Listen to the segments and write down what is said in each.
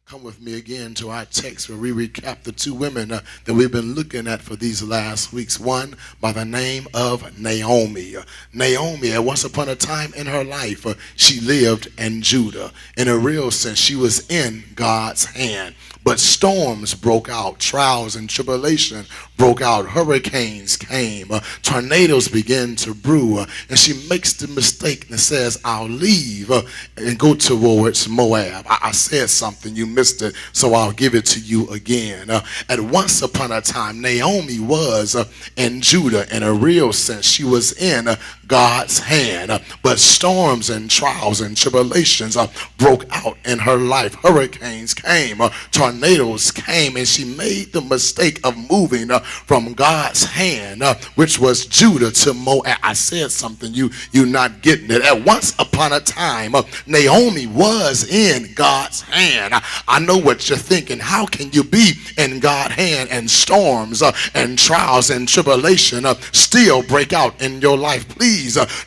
Come with me again to our text where we recap the two women that we've been looking at for these last weeks. One by the name of Naomi. Naomi, once upon a time in her life, she lived in Judah. In a real sense, she was in God's hand. But storms broke out, trials and tribulation broke out, hurricanes came, tornadoes began to brew, and she makes the mistake and says, I'll leave and go towards Moab. I said something, you missed it, so I'll give it to you again. And once upon a time, Naomi was in Judah. In a real sense, she was in God's hand, but storms and trials and tribulations broke out in her life. Hurricanes came, tornadoes came, and she made the mistake of moving from God's hand, which was Judah, to Moab. I said something, you're not getting it. At once upon a time, Naomi was in God's hand. I know what you're thinking. How can you be in God's hand and storms and trials and tribulation still break out in your life? Please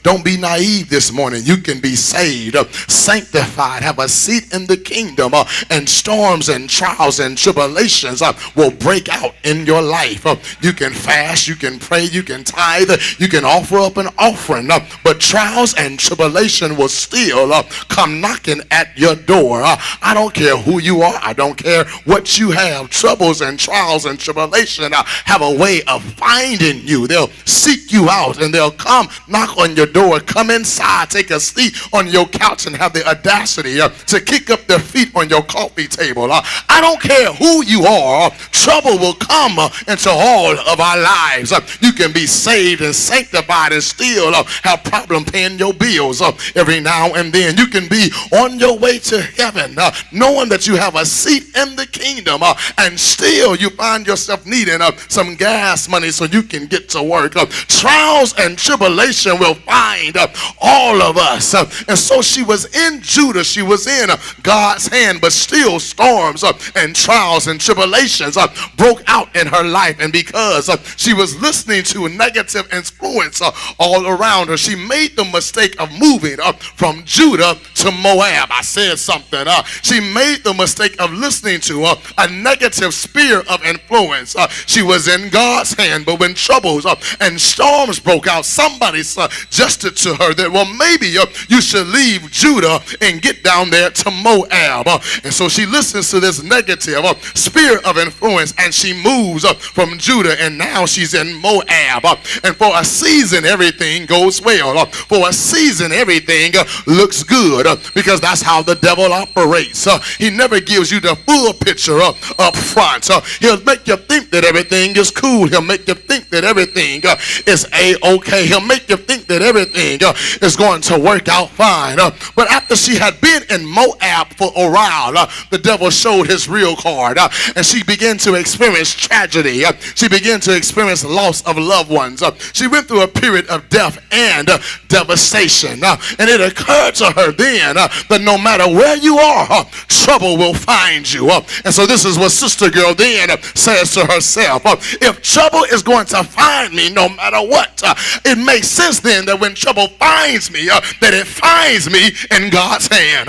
don't be naive this morning. You can be saved, sanctified, have a seat in the kingdom, and storms and trials and tribulations will break out in your life. You can fast, you can pray, you can tithe, you can offer up an offering, but trials and tribulation will still come knocking at your door. I don't care who you are. I don't care what you have. Troubles and trials and tribulation have a way of finding you. They'll seek you out and they'll come knock on your door, come inside, take a seat on your couch, and have the audacity to kick up their feet on your coffee table. I don't care who you are. Trouble will come into all of our lives. You can be saved and sanctified and still have problem paying your bills every now and then. You can be on your way to heaven knowing that you have a seat in the kingdom and still you find yourself needing some gas money so you can get to work. Trials and tribulation will find all of us. And so she was in Judah. She was in God's hand, but still storms and trials and tribulations broke out in her life. And because she was listening to a negative influence all around her, she made the mistake of moving from Judah to Moab. I said something. She made the mistake of listening to a negative sphere of influence. She was in God's hand, but when troubles and storms broke out, somebody suggested to her that, well, maybe you should leave Judah and get down there to Moab. And so she listens to this negative sphere of influence, and she moves from Judah, and now she's in Moab. And for a season, everything goes well. For a season, everything looks good, because that's how the devil operates. He never gives you the full picture up front. He'll make you think that everything is cool. He'll make you think that everything is a-okay. He'll make you think that everything is going to work out fine. But after she had been in Moab for a while, the devil showed his real card, and she began to experience tragedy. She began to experience loss of loved ones. She went through a period of death and devastation. And it occurred to her then that no matter where you are, trouble will find you. And so this is what Sister Girl then says to herself. If trouble is going to find me no matter what, it makes sense then that when trouble finds me, that it finds me in God's hand.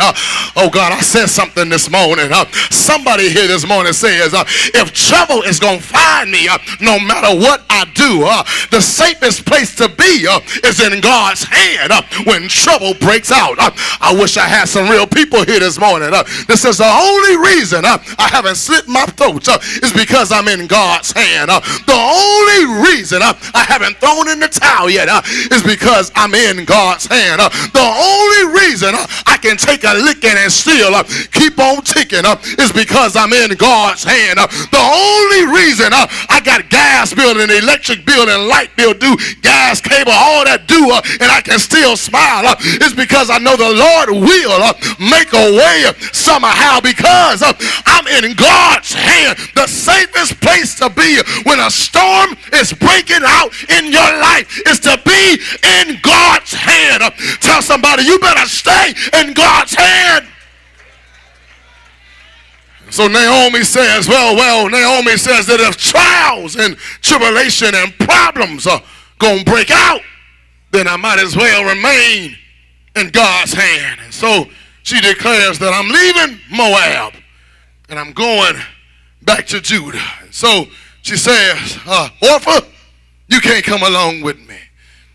Oh God, I said something this morning. Somebody here this morning says, if trouble is going to find me, no matter what I do, the safest place to be is in God's hand when trouble breaks out. I wish I had some real people here this morning. This is the only reason I haven't slit my throat is because I'm in God's hand. The only reason I haven't thrown in the towel yet is because I'm in God's hand. The only reason I can take a licking and still keep on ticking is because I'm in God's hand. The only reason I got gas bill and electric bill and light bill due, gas cable, all that due, and I can still smile is because I know the Lord will make a way somehow, because I'm in God's hand. The safest place to be when a storm is breaking out in your life is to be in God's hand. Tell somebody, you better stay in God's hand. So Naomi says, Naomi says that if trials and tribulation and problems are going to break out, then I might as well remain in God's hand. And so she declares that I'm leaving Moab and I'm going back to Judah. And so she says, Orpha, you can't come along with me.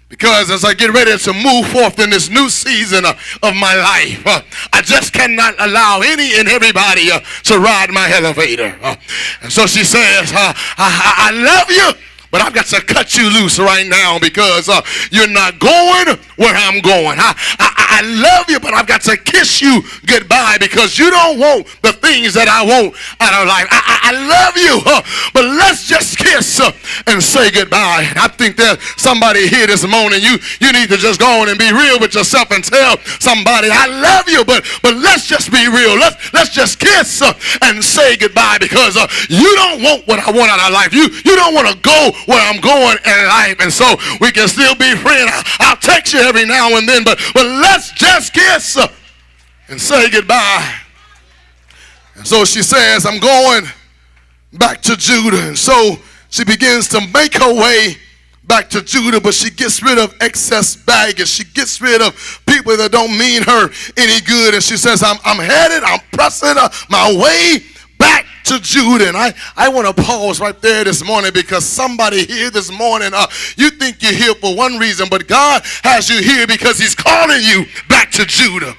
Because as I get ready to move forth in this new season of my life, I just cannot allow any and everybody to ride my elevator. And so she says, I love you, but I've got to cut you loose right now because you're not going where I'm going. I love you, but I've got to kiss you goodbye because you don't want the things that I want out of life. I love you, but let's just kiss and say goodbye. I think there's somebody here this morning. You need to just go on and be real with yourself and tell somebody, I love you, but let's just be real. Let's just kiss and say goodbye because you don't want what I want out of life. You don't want to go where I'm going in life, and so we can still be friends. I'll text you every now and then, but let's just kiss and say goodbye. And so she says, I'm going back to Judah. And so she begins to make her way back to Judah, but she gets rid of excess baggage. She gets rid of people that don't mean her any good. And she says, I'm pressing my way back to Judah. And I want to pause right there this morning because somebody here this morning, you think you're here for one reason, but God has you here because he's calling you back to Judah.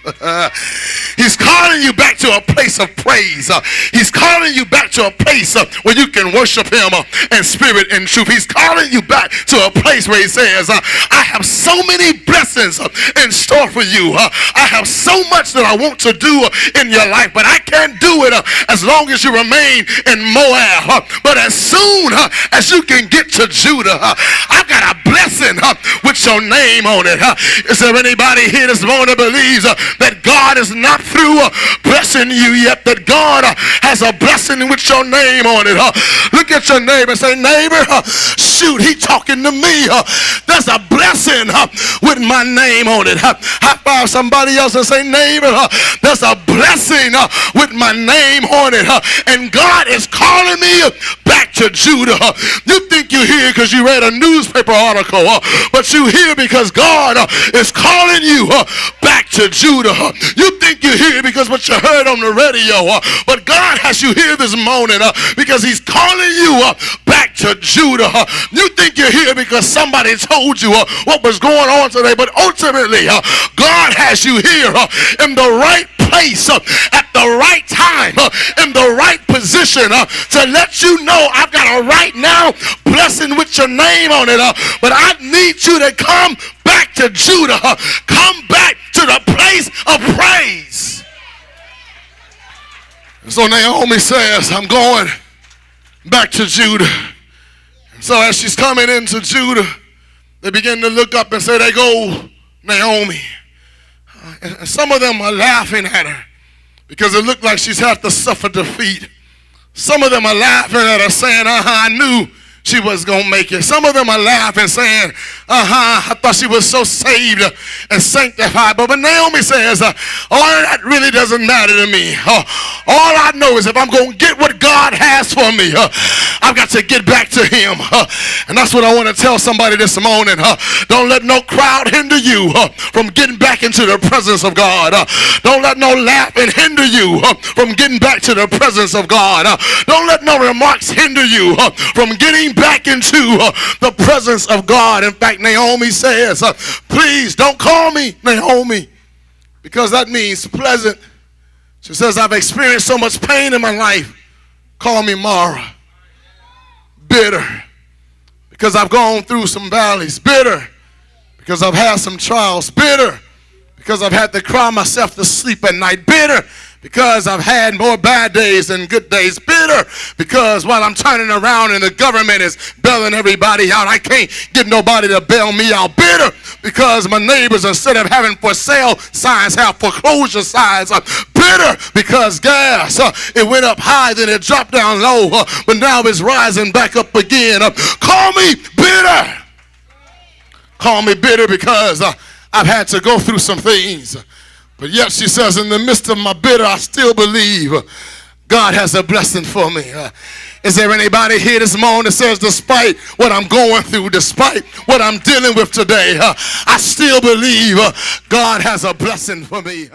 He's calling you back to a place of praise. He's calling you back to a place where you can worship him in spirit and truth. He's calling you back to a place where he says, I have so many blessings in store for you. I have so much that I want to do in your life, but I can't do it as long as you remain in Moab. But as soon as you can get to Judah, I've got a blessing with your name on it. Is there anybody here this morning that believes that God is not through blessing you yet, that God has a blessing with your name on it? Look at your neighbor and say, neighbor, shoot, he talking to me. There's a blessing with my name on it. High five somebody else and say, neighbor, there's a blessing with my name on it. And God is calling me back to Judah. You think you're here because you read a newspaper article, but you're here because God is calling you back to Judah. You think you're here because what you heard on the radio, but God has you here this morning because he's calling you back to Judah. You think you're here because somebody told you what was going on today, but ultimately God has you here in the right place at the right time in the right position to let you know I've got a right now blessing with your name on it, but I need you to come back to Judah. Come back to the place of praise. And so Naomi says, I'm going back to Judah. And so as she's coming into Judah, they begin to look up and say, there go Naomi. And some of them are laughing at her because it looked like she's had to suffer defeat. Some of them are laughing at her saying, I knew she was going to make it. Some of them are laughing saying, I thought she was so saved and sanctified. But Naomi says, all that really doesn't matter to me. All I know is if I'm going to get what God has for me, I've got to get back to him. And that's what I want to tell somebody this morning. Don't let no crowd hinder you from getting back into the presence of God. Don't let no laughing hinder you from getting back to the presence of God. Don't let no remarks hinder you from getting back into the presence of God. In fact, Naomi says, please don't call me Naomi because that means pleasant. She says, I've experienced so much pain in my life. Call me Mara. Bitter because I've gone through some valleys. Bitter because I've had some trials. Bitter because I've had to cry myself to sleep at night. Bitter because I've had more bad days than good days. Bitter because while I'm turning around and the government is bailing everybody out, I can't get nobody to bail me out. Bitter because my neighbors, instead of having for sale signs, have foreclosure signs. Bitter because gas, it went up high, then it dropped down low, but now it's rising back up again. Call me bitter. Call me bitter because I've had to go through some things. But yet she says, in the midst of my bitter, I still believe God has a blessing for me. Is there anybody here this morning that says, despite what I'm going through, despite what I'm dealing with today, I still believe God has a blessing for me?